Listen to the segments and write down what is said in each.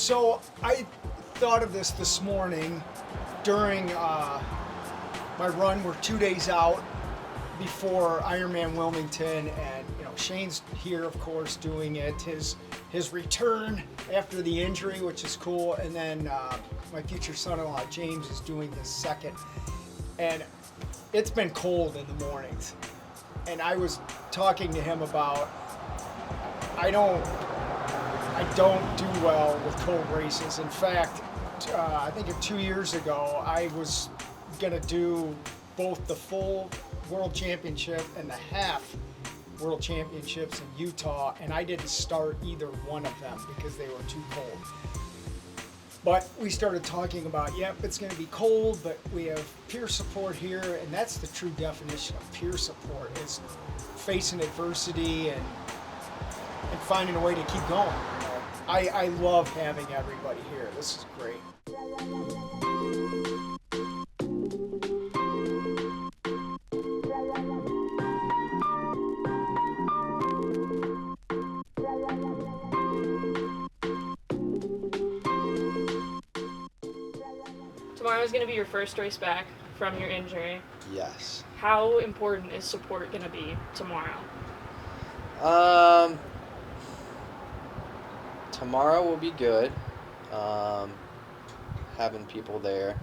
So I thought of this morning during my run. We're 2 days out before Ironman Wilmington, and Shane's here, of course, doing it. His return after the injury, which is cool, and then my future son-in-law James is doing his second. And it's been cold in the mornings, and I was talking to him about I don't do well with cold races. In fact, I think 2 years ago I was gonna do both the full World Championship and the half World Championships in Utah, and I didn't start either one of them because they were too cold. But we started talking about, yep, it's going to be cold, but we have peer support here, and that's the true definition of peer support, is facing adversity and finding a way to keep going. I love having everybody here. This is great. Tomorrow is going to be your first race back from your injury. Yes. How important is support going to be tomorrow? Tomorrow will be good. Having people there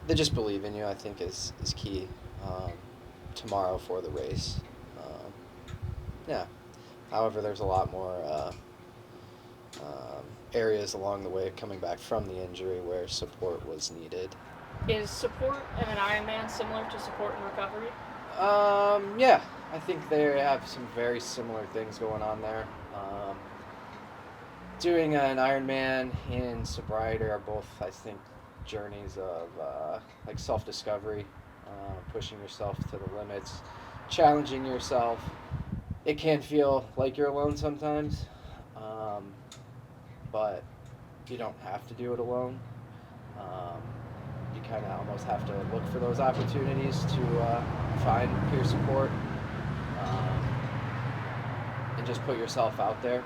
that just believe in you, I think, is key tomorrow for the race. Yeah. However, there's a lot more areas along the way coming back from the injury where support was needed. Is support in an Ironman similar to support in recovery? Yeah, I think they have some very similar things going on there. Doing an Ironman and sobriety are both, I think, journeys of like self-discovery, pushing yourself to the limits, challenging yourself. It can feel like you're alone sometimes. But you don't have to do it alone. You kind of almost have to look for those opportunities to find peer support and just put yourself out there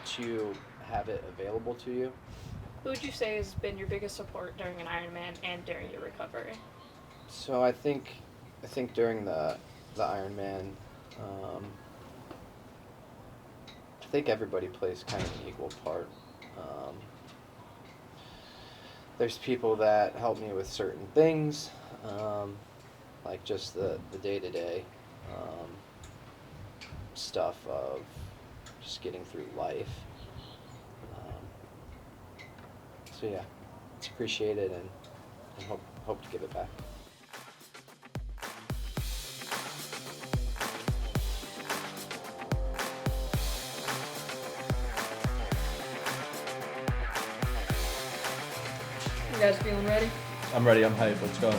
to have it available to you. Who would you say has been your biggest support during an Ironman and during your recovery? So I think during the Ironman, I think everybody plays kind of an equal part. There's people that help me with certain things, like just the day-to-day stuff of just getting through life. So yeah, it's appreciated and hope to give it back. You guys feeling ready? I'm ready, I'm hyped, let's go.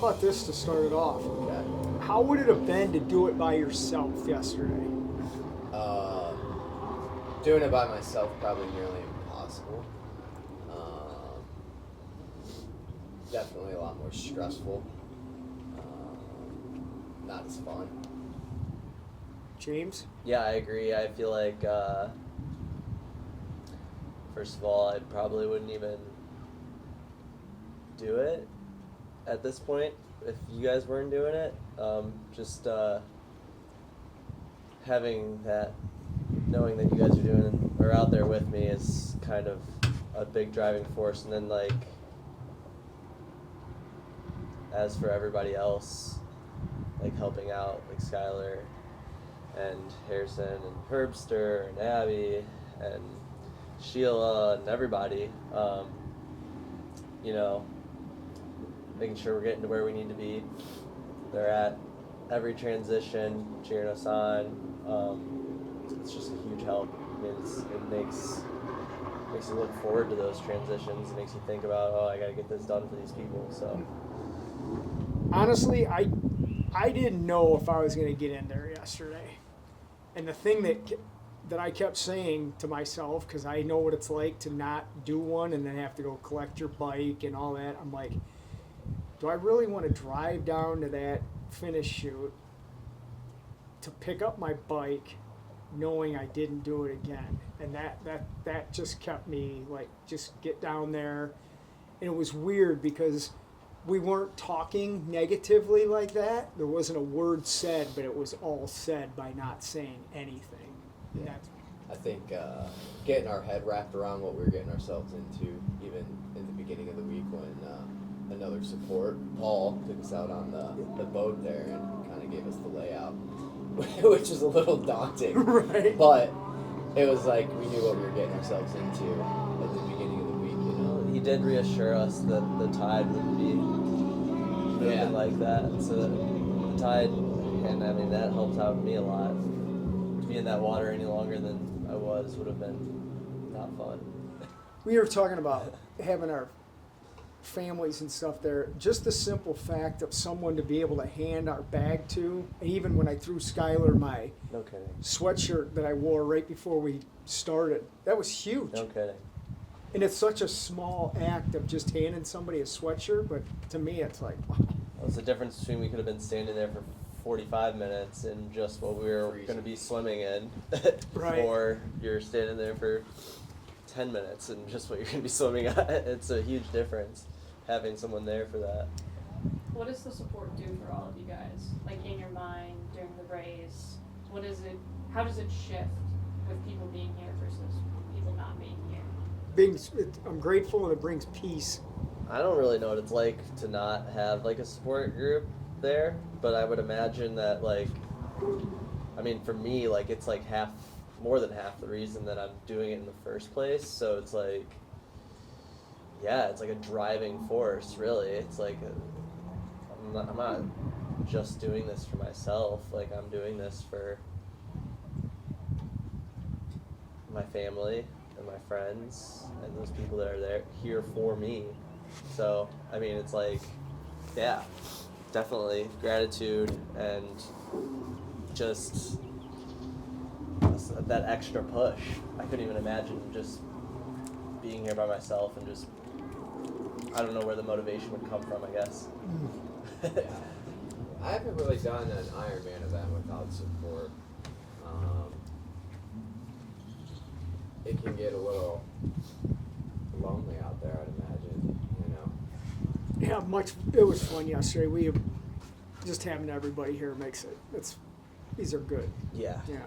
about this to start it off? Okay. How would it have been to do it by yourself yesterday? Doing it by myself probably nearly impossible. Definitely a lot more stressful. Not as fun. James? Yeah, I agree. I feel like, first of all, I probably wouldn't even do it at this point if you guys weren't doing it. Just having that, knowing that you guys are out there with me is kind of a big driving force. And then, like, as for everybody else, like helping out, like Skylar and Harrison and Herbster and Abby and Sheila and everybody, making sure we're getting to where we need to be. They're at every transition, cheering us on. It's just a huge help. I mean, it makes you look forward to those transitions. It makes you think about, I got to get this done for these people. So Honestly, I didn't know if I was going to get in there yesterday. And the thing that I kept saying to myself, because I know what it's like to not do one and then have to go collect your bike and all that, I'm like, do I really want to drive down to that finish chute to pick up my bike knowing I didn't do it again? And that just kept me like, just get down there. And it was weird because we weren't talking negatively like that. There wasn't a word said, but it was all said by not saying anything. Yeah. I think getting our head wrapped around what we were getting ourselves into, even in the beginning of the week when another support, Paul, took us out on the boat there and kind of gave us the layout, which is a little daunting. Right. But it was like we knew what we were getting ourselves into at the beginning of the week, you know. he did reassure us that the tide wouldn't be moving like that. So the tide, and I mean that helped out me a lot. To be in that water any longer than I was would have been not fun. We were talking about having our families and stuff there. Just the simple fact of someone to be able to hand our bag to, and even when I threw Skylar my No kidding. sweatshirt that I wore right before we started, that was huge. No kidding. And it's such a small act of just handing somebody a sweatshirt, but to me it's like, wow. That was the difference between we could have been standing there for 45 minutes in just what we were going to be swimming in, Right. or you're standing there for 10 minutes and just what you're going to be swimming at. It's a huge difference having someone there for that. What does the support do for all of you guys? Like in your mind during the race, what is it? How does it shift with people being here versus people not being here? I'm grateful, and it brings peace. I don't really know what it's like to not have like a support group there, but I would imagine that like, I mean for me like it's like more than half the reason that I'm doing it in the first place. So it's like, yeah, it's like a driving force really. It's like I'm not just doing this for myself, like I'm doing this for my family and my friends and those people that are there here for me. So I mean it's like, yeah, definitely gratitude and just that extra push. I couldn't even imagine just being here by myself and just, I don't know where the motivation would come from, I guess. Yeah. I haven't really done an Ironman event without support. It can get a little lonely out there, I'd imagine, you know. Yeah, it was fun yesterday. We just having everybody here makes it. These are good. Yeah. Yeah.